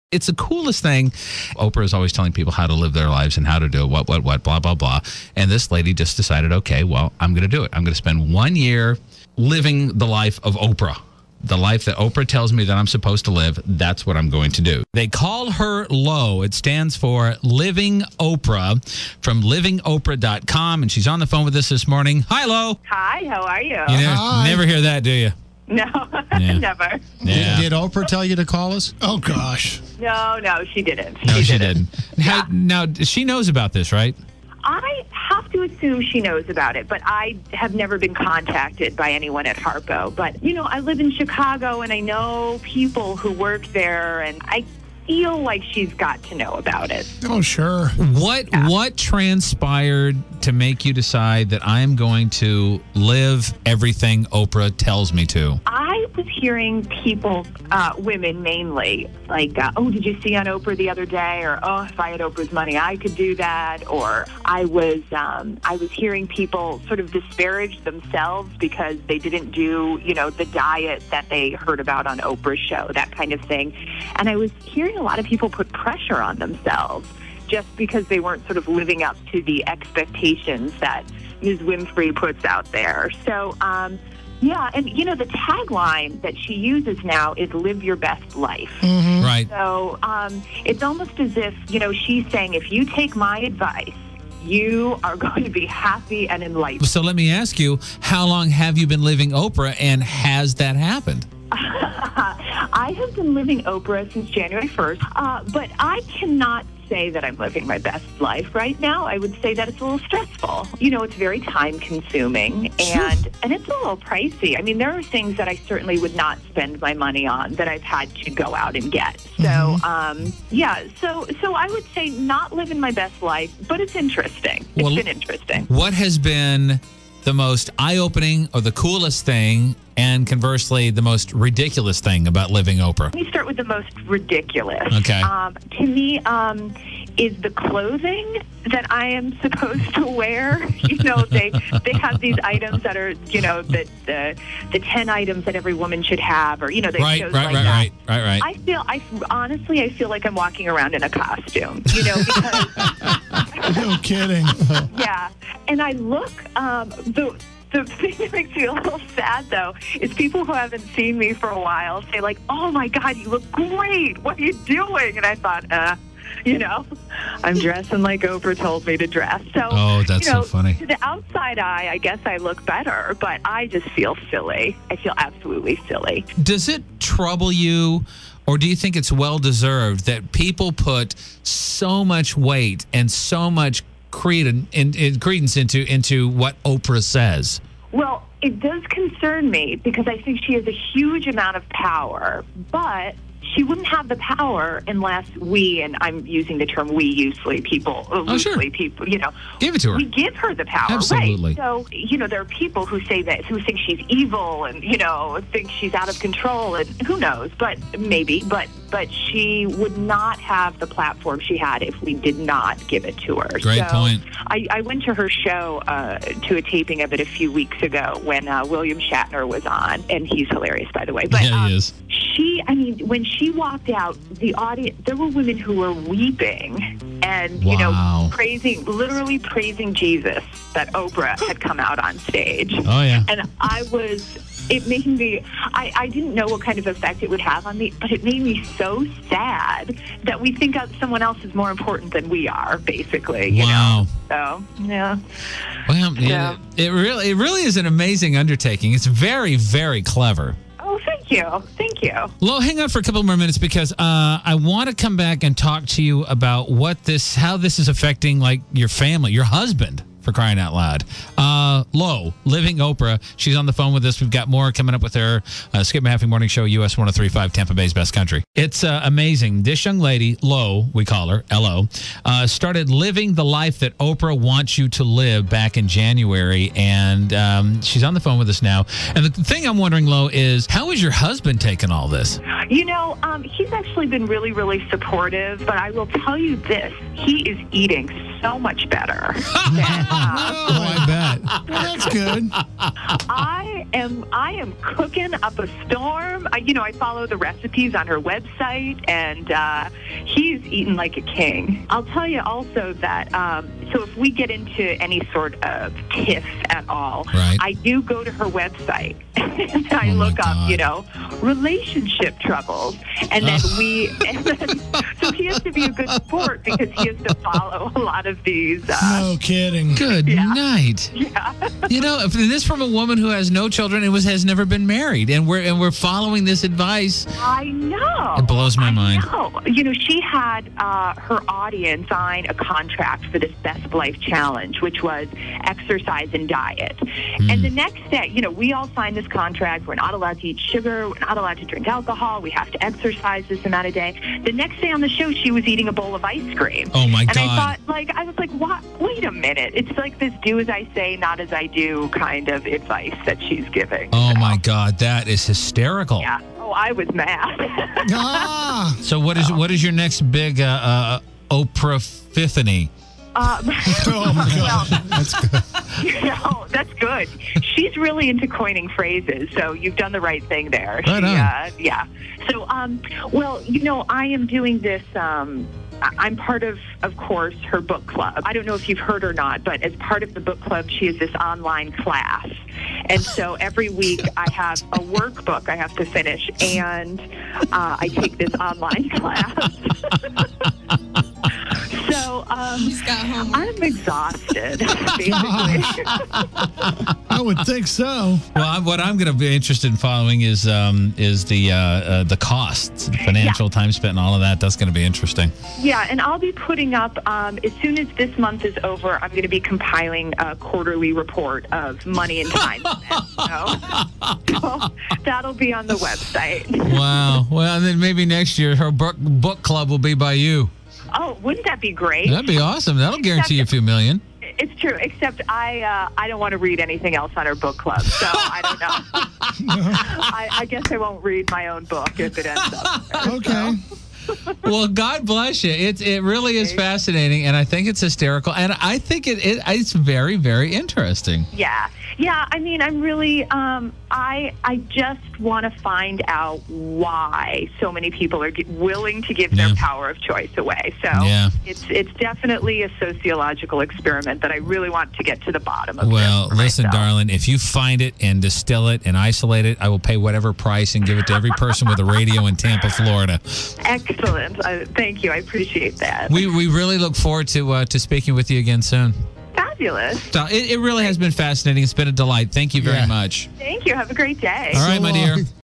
It's the coolest thing. Oprah is always telling people how to live their lives and how to do it, what, blah, blah, blah. And this lady just decided, okay, well, I'm going to do it. I'm going to spend 1 year living the life of Oprah. The life that Oprah tells me that I'm supposed to live, that's what I'm going to do. They call her LOW. It stands for Living Oprah, from livingoprah.com. And she's on the phone with us this morning. Hi, LOW. Hi, how are you? You never hear that, do you? No, Yeah. never. Yeah. Did Oprah tell you to call us? Oh, gosh. No, she didn't. No, she didn't. Yeah. Now, she knows about this, right? I have to assume she knows about it, but I have never been contacted by anyone at Harpo. But, I live in Chicago, and I know people who work there, and I feel like she's got to know about it. Oh, sure. What transpired to make you decide that I'm going to live everything Oprah tells me to? I was hearing people, women mainly, like, oh, did you see on Oprah the other day? Or, oh, if I had Oprah's money, I could do that. Or I was hearing people sort of disparage themselves because they didn't do, the diet that they heard about on Oprah's show, that kind of thing. And I was hearing a lot of people put pressure on themselves just because they weren't sort of living up to the expectations that Ms. Winfrey puts out there. So, yeah, and, the tagline that she uses now is live your best life. Mm-hmm. Right. So it's almost as if, she's saying, if you take my advice, you are going to be happy and enlightened. So let me ask you, how long have you been living Oprah, and has that happened? I have been living Oprah since January 1st, but I cannot say that I'm living my best life right now. I would say that it's a little stressful. It's very time-consuming, and it's a little pricey. I mean, there are things that I certainly would not spend my money on that I've had to go out and get. So, so I would say not living my best life, but it's interesting. It's been interesting. What has been the most eye-opening or the coolest thing, and conversely, the most ridiculous thing about living Oprah? Let me start with the most ridiculous. Okay. To me, is the clothing that I am supposed to wear. They have these items that are, the 10 items that every woman should have, or, they shows like that. Right. I honestly feel like I'm walking around in a costume, because... No kidding. Yeah. And I look, the thing that makes me a little sad, though, is people who haven't seen me for a while say, like, oh, my God, you look great. What are you doing? And I thought, I'm dressing like Oprah told me to dress. So, oh, that's so funny. To the outside eye, I guess I look better, but I just feel silly. I feel absolutely silly. Does it trouble you, or do you think it's well-deserved that people put so much weight and so much credence into what Oprah says? Well, it does concern me because I think she has a huge amount of power, but she wouldn't have the power unless we, and I'm using the term we loosely, people, people, give it to her. We give her the power, Absolutely. right? So, there are people who say that, who think she's evil and, think she's out of control, and who knows, but maybe, but she would not have the platform she had if we did not give it to her. Great point. I went to her show, to a taping of it a few weeks ago when William Shatner was on, and he's hilarious, by the way. But, yeah, he is. When she walked out, the audience, there were women who were weeping and, literally praising Jesus that Oprah had come out on stage. Oh, yeah. And it made me, I didn't know what kind of effect it would have on me, but it made me so sad that we think someone else is more important than we are, basically, Wow. So, yeah. Well, yeah, it really is an amazing undertaking. It's very, very clever. Oh, thank you. Thank you. Lo, hang on for a couple more minutes because I want to come back and talk to you about how this is affecting, like, your family, your husband, for crying out loud. Lo, Living Oprah. She's on the phone with us. We've got more coming up with her. Skip Mahaffey Morning Show, US 103.5, Tampa Bay's best country. It's amazing. This young lady, Lo, we call her, L-O, started living the life that Oprah wants you to live back in January, and she's on the phone with us now. And the thing I'm wondering, Lo, is how is your husband taking all this? He's actually been really, really supportive, but I will tell you this. He is eating so much better. I bet. Well, that's good. I am cooking up a storm. I follow the recipes on her website, and he's eating like a king. I'll tell you also that, so if we get into any sort of tiff at all, Right. I do go to her website, and I look up, relationship troubles, and then so he has to be a good sport because he has to follow a lot of these. No kidding. Good night. Yeah. If this from a woman who has no children and has never been married, and we're following this advice. I know. It blows my mind. No. She had her audience sign a contract for this Best of Life Challenge, which was exercise and diet. And the next day, we all signed this contract. We're not allowed to eat sugar. We're not allowed to drink alcohol. We have to exercise this amount of day. The next day on the show, she was eating a bowl of ice cream. Oh, my God. And I was like, what? Wait a minute. It's like this do as I say, not as I do kind of advice that she's giving. Oh, my God. That is hysterical. Yeah. Oh, I was mad. So what is your next big Oprah Fifthany? Oh, my God. That's good. That's good. She's really into coining phrases, so you've done the right thing there. Right on. Yeah. So, I am doing this. I'm part of course, her book club. I don't know if you've heard or not, but as part of the book club, she has this online class. And so every week I have a workbook I have to finish, and I take this online class. So I'm exhausted, basically. I would think so. Well, what I'm going to be interested in following is the costs, financial time spent, and all of that. That's going to be interesting. Yeah, and I'll be putting up, as soon as this month is over, I'm going to be compiling a quarterly report of money and time spent. So that'll be on the website. Wow. Well, and then maybe next year her book club will be by you. Oh, wouldn't that be great? That'd be awesome. That'll guarantee you a few million. It's true, except I don't want to read anything else on her book club, so I don't know. I guess I won't read my own book if it ends up there. Okay. Well, God bless you. It really is fascinating, and I think it's hysterical, and I think it's very, very interesting. Yeah. I mean, I'm really, I just want to find out why so many people are willing to give their power of choice away. So it's definitely a sociological experiment that I really want to get to the bottom of. Well, listen, darling, if you find it and distill it and isolate it, I will pay whatever price and give it to every person with a radio in Tampa, Florida. Excellent. Thank you. I appreciate that. We really look forward to speaking with you again soon. Fabulous. So it really has been fascinating. It's been a delight. Thank you very much. Thank you. Have a great day. All right, my dear.